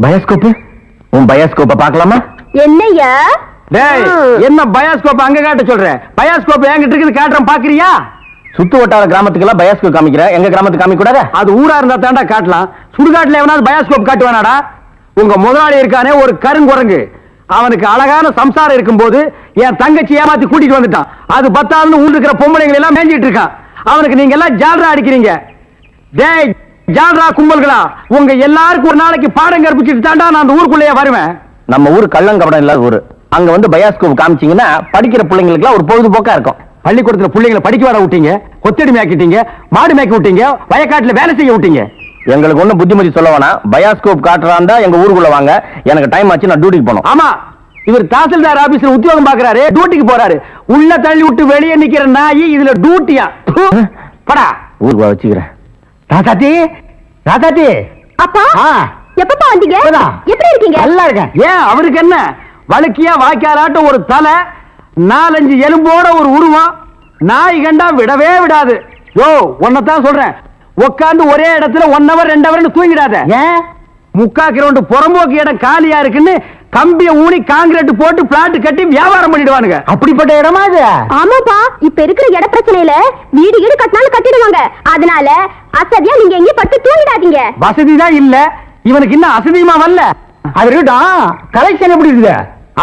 Bioscope? உன் பயாஸ்கோப்ப பார்க்கலாமா? என்னையா? டேய், என்ன பயாஸ்கோப் அங்க காட்ட சொல்ற? பயாஸ்கோப் என்கிட்ட இருக்குது, காட்டுறேன், பாக்குறியா? சுத்து வட்டார கிராமத்துக்கெல்லாம் பயாஸ்கோப் காமிக்கிற, எங்க கிராமத்துக்கு காமிக்க கூடாதா? அது ஊரா இருந்தா தாண்டா காட்டலாம். சுடுகாட்டுல எவனாவது பயாஸ்கோப் காட்டுவானாடா? உங்க முதலாளி இருக்கானே ஒரு கருங்குரங்கு, அவனுக்கு அழகான சம்சாரம் இருக்கும்போது என் தங்கச்சி ஏமாத்தி கூட்டிட்டு வந்துட்டான். அது பத்தாதுன்னு ஊர் இருக்கிற பொம்பளைங்களை எல்லாம் மேஞ்சிட்டு இருக்கான். அவனுக்கு நீங்க எல்லாம் ஜால்ரா அடிக்கிறீங்க. டேய் ஜால்ரா கும்பல்களா, உங்க எல்லாருக்கும் ஒரு நாளைக்கு பாடம் கற்பிச்சுட்டு தாண்டா நான் அந்த ஊருக்குள்ளேயே வருவேன். நம்ம ஊர் கள்ளங்கபடம் இல்லாத ஊரு. அங்க வந்து பயாஸ்கோப் காமிச்சீங்கன்னா படிக்கிற பிள்ளைங்களுக்கு ஒரு பொழுதுபோக்கா இருக்கும். பள்ளிக்கூடத்துல பிள்ளைங்களை படிக்க வர விட்டீங்க, கொத்தடி மேய்க்கிட்டீங்க, மாடு மேய்க்க விட்டீங்க, வயக்காட்டுல வேலை செய்ய விட்டீங்க. எங்களுக்கு ஒண்ணு புத்திமதி சொல்ல வேணாம். பயாஸ்கோப் காட்டுறாண்டா எங்க ஊருக்குள்ள வாங்க. எனக்கு டைம் ஆச்சு, நான் டியூட்டிக்கு போனோம். ஆமா, இவர் தாசில்தார் ஆபீஸ்ல உத்தியோகம் பாக்குறாரு, டியூட்டிக்கு போறாரு. உள்ள தள்ளி விட்டு வெளியே நிக்கிற நாய் இதுல டியூட்டியா? படா ஊருக்கு வச்சுக்கிறேன். ராதாத்தி, ராதாத்தி. அப்பா எப்பப்பா வந்தீங்க? எப்படி இருக்கீங்க? நல்லா இருக்கேன். ஏன் அவருக்கு என்ன? வழுக்கியா வாய்க்காலாட்டம் ஒரு தலை, 4-5 எலும்போட ஒரு உருவம். நாய் கண்டா விடவே விடாது. யோ ஒன்னதான் சொல்றேன், உட்காந்து ஒரே இடத்துல 1 hour 2 hour தூங்கிடாத. ஏன்? 3/4 கிலோமீட்டர் புறம்போக்கு இடம் காலியா இருக்குன்னு கம்பிய ஊனி காங்கிரீட் போட்டு பிளாட் கட்டி வியாபாரம் பண்ணிடுவானுங்க. அப்படிப்பட்ட இடமா இது? ஆமாப்பா, இப்ப இருக்கிற இட பிரச்சனையில வீடு வீடு கட்டினாலும் கட்டிடுவாங்க. அதனால அசதியா நீங்க எங்கேயும் பட்டு தூங்கிடாதீங்க. வசதி தான் இல்ல, இவனுக்கு இன்னும் அசதியுமா வரல. அது இருக்கட்டும், கலெக்ஷன் எப்படி இருக்குது?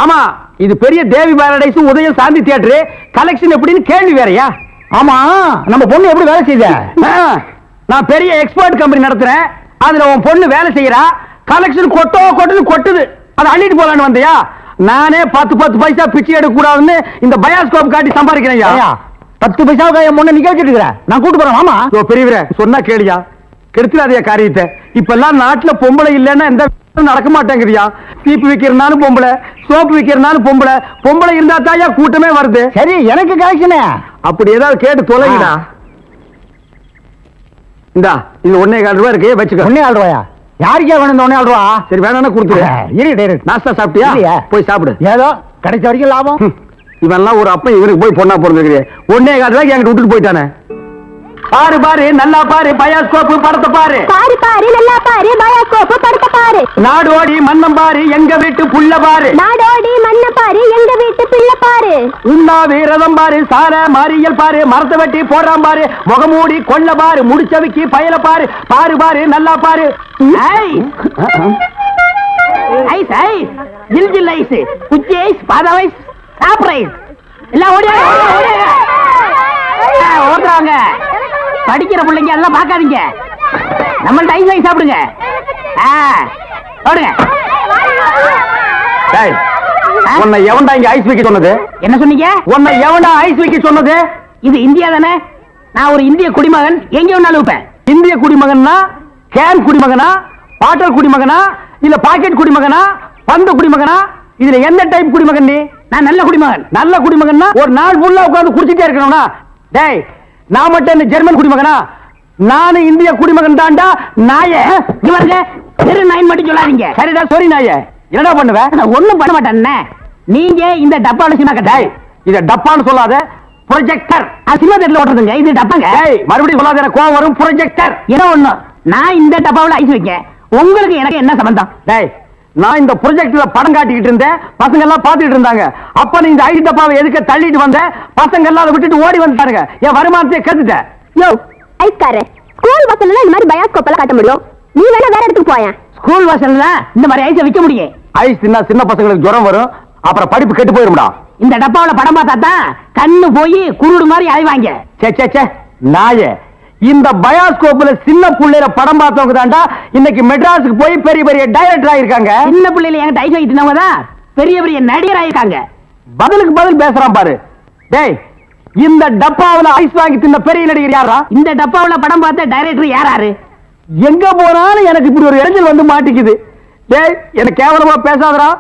ஆமா, இது பெரிய தேவி பாரடைஸ் உதயம் சாந்தி தியேட்டர். கலெக்ஷன் எப்படின்னு கேள்வி வேறயா? ஆமா, நம்ம பொண்ணு எப்படி வேலை செய்யுத? நான் பெரிய எக்ஸ்போர்ட் கம்பெனி நடத்துறேன், அதுல உன் பொண்ணு வேலை செய்யறா. கலெக்ஷன் கொட்டுது. அதை அள்ளிட்டு போலான்னு வந்தியா? நானே 10 பைசா பிச்சை எடுக்க கூடாதுன்னு இந்த பயாஸ்கோப் காட்டி சம்பாதிக்கிறேன். 10 பைசாவுக்கு என் பொண்ணு நிக்க வச்சிட்டு இருக்கிறேன். நான் கூட்டு போறேன். ஆமா பெரியவரே, சொன்னா கேளியா, கெடுத்துடாதே காரியத்தை. இப்ப எல்லாம் நாட்டுல பொம்பளை இல்லைன்னா இந்த நடக்க மாட்டேங்குதியா. சீப்பு விக்கிறனாலும் பொம்பளை, சோப்பு விக்கிறனாலும் பொம்பளை. பொம்பளை இருந்தா தாயா கூட்டமே வருது. சரி, எனக்கு கலெக்ஷன் அப்படி ஏதாவது கேட்டு தொலைங்கடா. இந்தா இது 1.25 ரூபா இருக்கு, வச்சுக்க. 1.25 ரூபாயா? யாருக்கே வேணும் இந்த 1.25 ரூபா? சரி வேணா கொடுத்துரு. நாஸ்தா சாப்பிட்டியா? போய் சாப்பிடு. ஏதோ கிடைச்ச வரைக்கும் லாபம். இவெல்லாம் ஒரு அப்ப இவனுக்கு போய் பொண்ணா பிறந்திருக்கிறேன். 1.25 ரூபாய்க்கு என்கிட்ட விட்டுட்டு போயிட்டானே. பாரு பாரு நல்லா பாரு, பயாஸ்கோப் படத்தை பாரு. பாரு பாரு நல்லா பாரு, பயாஸ்கோப் படத்தை பாரு. நாடோடி மன்னம் பாரு, எங்க வீட்டு புள்ள பாரு. நாடோடி மன்னம் பாரு, எங்க வீட்டு பிள்ளை பாரு. உண்ணாவி ரதம் பாரு, சார மாரியல் பாரு, மரத்தை வெட்டி போடுறான் பாரு, முகமூடி கொள்ள பாரு, முடிச்சவிக்கி பயல பாரு. பாரு பாரு நல்லா பாரு. ஐஸ் ஐஸ், ஜில் ஜில் ஐஸ், குச்சி ஐஸ், பாதாம் ஐஸ், சாப்பிட்ற ஐஸ் எல்லாம் ஓடுறாங்க. படிக்கிற பிள்ளைங்க எல்லாம் பார்க்காதீங்க, நம்மள்ட்ட ஐஸ் ஐஸ் சாப்பிடுங்க. ஓடுங்க. உன்னை எவன்டா இங்க ஐஸ் வைக்க சொன்னது? என்ன சொன்னீங்க? உன்னை எவன்டா ஐஸ் வைக்க சொன்னது? இது இந்தியா தானே? நான் ஒரு இந்திய குடிமகன், எங்க வேணாலும் வைப்பேன். இந்திய குடிமகன்னா கேன் குடிமகனா, பாட்டல் குடிமகனா, இல்ல பாக்கெட் குடிமகனா, பந்து குடிமகனா? இதுல எந்த டைப் குடிமகன் நீ? நான் நல்ல குடிமகன். நல்ல குடிமகன்னா ஒரு நாள் ஃபுல்லா உட்கார்ந்து குடிச்சிட்டே இருக்கணும்னா? டேய், நான் மட்டும் என்ன ஜெர்மன் குடிமகனா? நானும் இந்திய குடிமகன் தாண்டா. நாயே இவருங்க தெரு நாய் மட்டும் சொல்லாதீங்க. சரிடா, சரி நாயே, என்னடா பண்ணுவேன்? ஒண்ணும் பண்ண மாட்டேன். நீங்க இந்த டப்பால சினிமா கட்டாய். இத டப்பான்னு சொல்லாத, ப்ரொஜெக்டர். சினிமா தேட்டர்ல ஓட்டுறதுங்க, இது டப்பாங்க. மறுபடியும் சொல்லாத, எனக்கு கோவம் வரும். ப்ரொஜெக்டர் ஏதோ ஒண்ணு. நான் இந்த டப்பாவில் ஐஸ் வைக்க, உங்களுக்கு எனக்கு என்ன சம்பந்தம்? டேய், நான் இந்த ப்ரொஜெக்ட்ல படம் காட்டிக்கிட்டு இருந்தேன், பசங்க எல்லாம் பாத்துட்டு இருந்தாங்க. அப்ப நீ இந்த ஐஸ் டப்பாவை எதுக்கு தள்ளிட்டு வந்த? பசங்க எல்லாம் அதை விட்டுட்டு ஓடி வந்துட்டாருங்க. என் வருமானத்தை கத்துட்ட. யோ ஐஸ்காரே, ஸ்கூல் பஸ்ல இந்த மாதிரி பயாஸ்கோப் எல்லாம் காட்ட முடியும். நீ வேணா வேற இடத்துக்கு போயேன். ஸ்கூல் பஸ்ல இந்த மாதிரி ஐஸ் விக்க முடியும். ஐஸ் தின்னா சின்ன பசங்களுக்கு ஜுரம் வரும், அப்புறம் படிப்பு கெட்டு போயிரும்டா. இந்த டப்பாவில படம் பார்த்தா தான் கண்ணு போய் குருடு மாதிரி அலைவாங்க. சே நாயே, இந்த பயாஸ்கோப்ல சின்ன புள்ளையில படம் பார்த்தவங்க தாண்டா இன்னைக்கு மெட்ராஸுக்கு போய் பெரிய பெரிய டைரக்டர் ஆயிருக்காங்க. சின்ன பிள்ளையில எங்க ஐஸ் வைக்கிட்டவங்க தான் பெரிய பெரிய நடிகர் ஆயிருக்காங்க. பதிலுக்கு பதில் பேசுறான் பாரு. டேய், இந்த டப்பாவுல ஐஸ் வாங்கி தின்ன பெரிய நடிகர் யாரா? இந்த டப்பாவுல படம் பார்த்த டைரக்டர் யாராரு? எங்க போனாலும் எனக்கு இப்படி ஒரு இடைஞ்சல் வந்து மாட்டிக்குது. டேய், எனக்கு கேவலமா பேசாதடா.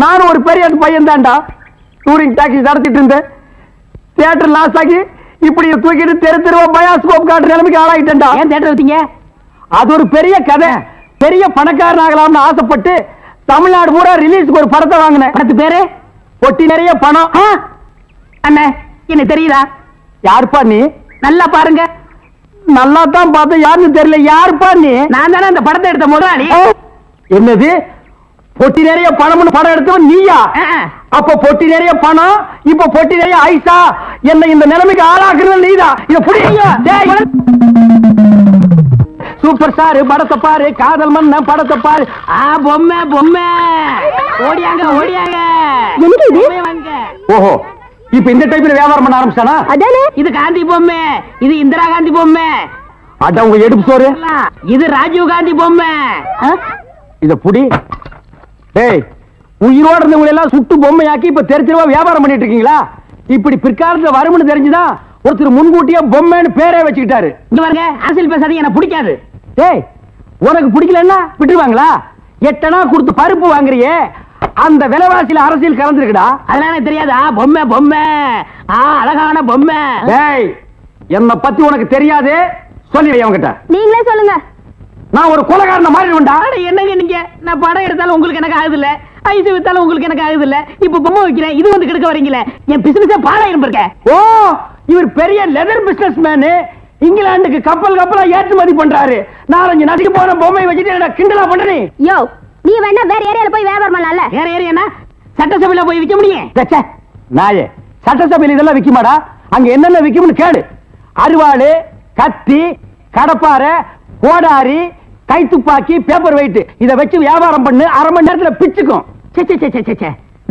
நானும் ஒரு பெரிய பையன் தான்டா. டூரிங் டாக்ஸி நடத்திட்டு இருந்தேன். தியேட்டர் லாஸ் ஆகி இப்படி தூக்கிட்டு தெரு தெருவா பயாஸ்கோப் காட்டுற நிலைமைக்கு ஆளாயிட்டேன்டா. ஏன் தியேட்டர் வச்சீங்க? அது ஒரு பெரிய கதை. பெரிய பணக்காரன் ஆகலாம்னு ஆசைப்பட்டு தமிழ்நாடு பூரா ரிலீஸ்க்கு ஒரு படத்தை வாங்கினேன். படத்து பேரு பொட்டி நிறைய பணம். அண்ணே, என்ன தெரியுதா? யாருப்பா நீ? நல்லா பாருங்க. நல்லா தான் பார்த்தேன், யாருன்னு தெரியல. யாருப்பா நீ? நான் தானே அந்த படத்தை எடுத்த முதலாளி. என்னது பொட்டி நிறைய பணம்னு படம் எடுத்தவன் நீயா? அப்ப பொட்டி நிறைய பணம், இப்ப பொட்டி நிறைய ஐசா. என்ன இந்த நிலைமைக்கு ஆளாக்குறது நீதான். இத புடிங்க. சூப்பர் ஸ்டார் படத்தை பாரு, காதல் மன்னன் படத்தை பாரு. பொம்மை பொம்மை ஓடியாங்க ஓடியாங்க. ஓஹோ, இப்ப இந்த டைப்ல வியாபாரம் பண்ண ஆரம்பிச்சானா? அதானே. இது காந்தி பொம்மை, இது இந்திரா காந்தி பொம்மை. அட உங்க எடுப்பு சோறு. இது ராஜீவ் காந்தி பொம்மை. இத புடி. டேய், உயிரோட இருந்தவங்க எல்லாம் சுட்டு பொம்மையாக்கி இப்ப தெரிஞ்சவா வியாபாரம் பண்ணிட்டு இருக்கீங்களா? இப்படி பிற்காலத்துல வரும்னு தெரிஞ்சுதான் ஒருத்தர் முன்கூட்டியே பொம்மைன்னு பேரே வச்சுக்கிட்டாரு. இங்க பாருங்க, அரசியல் பேசாதீங்க, எனக்கு பிடிக்காது. டேய், உனக்கு பிடிக்கலன்னா விட்டுருவாங்களா? 8 அணா கொடுத்து பருப்பு வாங்குறியே, அந்த விலைவாசியில அரசியல் கலந்துருக்குடா. அதெல்லாம் எனக்கு தெரியாதா? பொம்மை பொம்மை, அழகான பொம்மை. டேய், என்ன பத்தி உனக்கு தெரியாது, சொல்லிடுறேன் அவங்கிட்ட. நீங்களே சொல்லுங்க. நான் ஒரு கொலைகாரன மாறிடுவேன்டா. என்னங்க நீங்க? நான் படம் எடுத்தாலும் உங்களுக்கு எனக்கு ஆகுது இல்ல, ஐஸ் வித்தாலும் உங்களுக்கு எனக்கு ஆகுது இல்ல, இப்ப பொம்மை வைக்கிறேன், இது வந்து கெடுக்க வரீங்களே. என் பிசினஸே பாழாயிரம் இருக்க. ஓ, இவர் பெரிய லெதர் பிசினஸ் மேன், இங்கிலாந்துக்கு கப்பல் கப்பலா ஏற்றுமதி பண்றாரு. 4-5 நதிக்கு போன பொம்மை வச்சுட்டு என்ன கிண்டலா பண்றீ? யோ, நீ வேணா வேற ஏரியால போய் வியாபாரம் பண்ணலாம்ல. வேற ஏரியானா சட்டசபையில போய் விக்க முடியும்? நாயே, சட்டசபையில இதெல்லாம் விக்குமாடா? அங்க என்னென்ன விக்கும்னு கேடு. அருவாளு, கத்தி, கடப்பாரை, கோடாரி, கைத்துப்பாக்கி, பேப்பர் வெயிட், இத வச்சு வியாபாரம் பண்ணு, அரை மணி நேரத்துல பிச்சுக்கும்.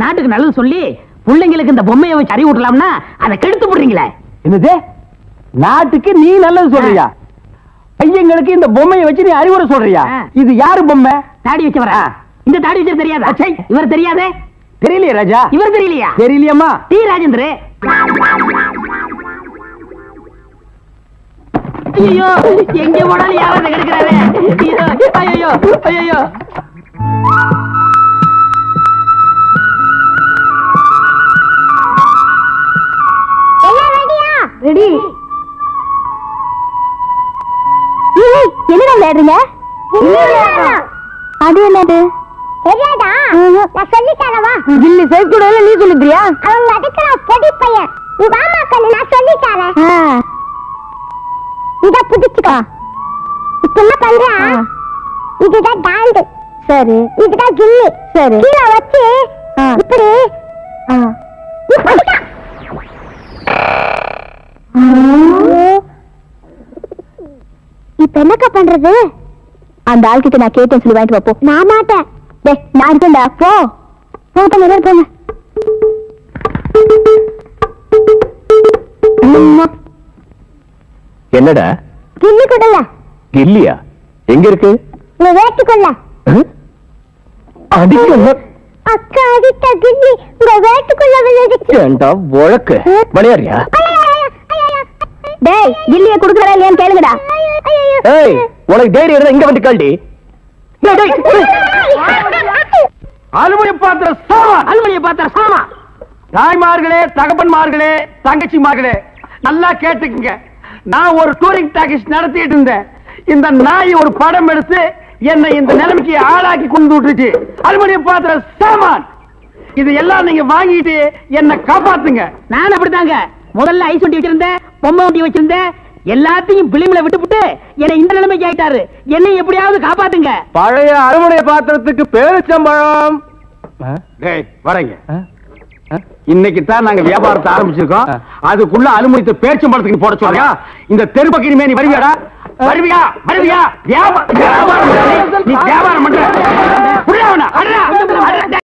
நாட்டுக்கு நல்லது சொல்லி பிள்ளைங்களுக்கு இந்த பொம்மையை வச்சு அறிவு விடலாம்னா அதை கெடுத்து போடுறீங்களே. என்னது? நாட்டுக்கு நீ நல்லது சொல்றியா? பையங்களுக்கு இந்த பொம்மையை வச்சு நீ அறிவுரை சொல்றியா? இது யாரு பொம்மை? தாடி வச்சவரா? இந்த தாடி வச்சது தெரியாதா? இவர் தெரியாதே? தெரியலையே ராஜா. இவர் தெரியலையா? தெரியலையம்மா. டி ராஜேந்திர. ஐயோ, எங்க போனாலும் யாராவது கெடுக்கிறாரே. ஐயோ ஐயோ. ரெடி. என்னடா விளையாடுறீங்க? அது என்னது? தெரியாதா? நான் சொல்லி தரவா? கில்லி சைஸ் கூட நீ சொல்லிட்டியா? அவங்க அடிக்கிறான் பொடி பையன். நீ வாமா கண்ணு, நான் சொல்லி தரேன். இத புடிச்சுக்கோ. இப்ப என்ன பண்ற? இதுதான் டாண்டு. சரி. இதுதான் கில்லி. சரி. கீழ வச்சு இப்படி இப்ப என்னக்கா பண்றது? அந்த ஆள்கிட்ட நான் கேட்டேன் சொல்லி வாங்கிட்டு வாப்போ. நான் மாட்டேன். டேய், நான் இருக்கேன்டா. போ போங்க போங்க. என்னடா கில்லி கொடல? கில்லியா? எங்க இருக்கு? நீ வேட்டுக்குள்ள. அடிக்கல. அக்கா அடித்த கில்லி உங்க வேட்டுக்குள்ள விழுந்துச்சு. ஏண்டா வழக்கு விளையாடுறியா? டேய், கில்லியை குடுக்கறா இல்லையான்னு கேளுங்கடா. ஏய், உனக்கு தைரியம் இருந்தா இங்க வந்து கேள்டி. அலுமினிய பாத்திர சாமா, அலுமினிய பாத்திர சாமா. தாய்மார்களே, தகப்பன்மார்களே, தங்கச்சிமார்களே, நல்லா கேட்டுக்குங்க. நான் ஒரு டூரிங் டாக்கீஸ் நடத்திட்டு இருந்தேன். இந்த நாய் ஒரு படம் எடுத்து என்னை இந்த நிலைமைக்கு ஆளாக்கி கொண்டு விட்டுச்சு. அலுமினிய பாத்திர சாமான் இது எல்லாம் நீங்க வாங்கிட்டு என்ன காப்பாத்துங்க. நான் அப்படித்தாங்க முதல்ல ஐஸ் ஒட்டி வச்சிருந்தேன், பொம்மை ஒட்டி வச்சிருந்தேன், எல்லாத்தையும் பிலிம்ல விட்டுப்புட்டு என்னை இந்த நிலைமைக்கு ஆயிட்டாரு. என்னை எப்படியாவது காப்பாத்துங்க. பழைய அலுமினிய பாத்திரத்துக்கு பேரிச்சம்பழம். டேய் வரேங்க. இன்னைக்கு தான் நாங்க வியாபாரத்தை ஆரம்பிச்சிருக்கோம். அதுக்குள்ள அலுமினியத்தை பேரிச்சம்பழத்துக்கு போட சொல்றியா? இந்த தெருப்பக்கிரி மேனி வருவியாடா? வருவியா? வருவியா? வியாபாரம் நீ வியாபாரம் பண்ற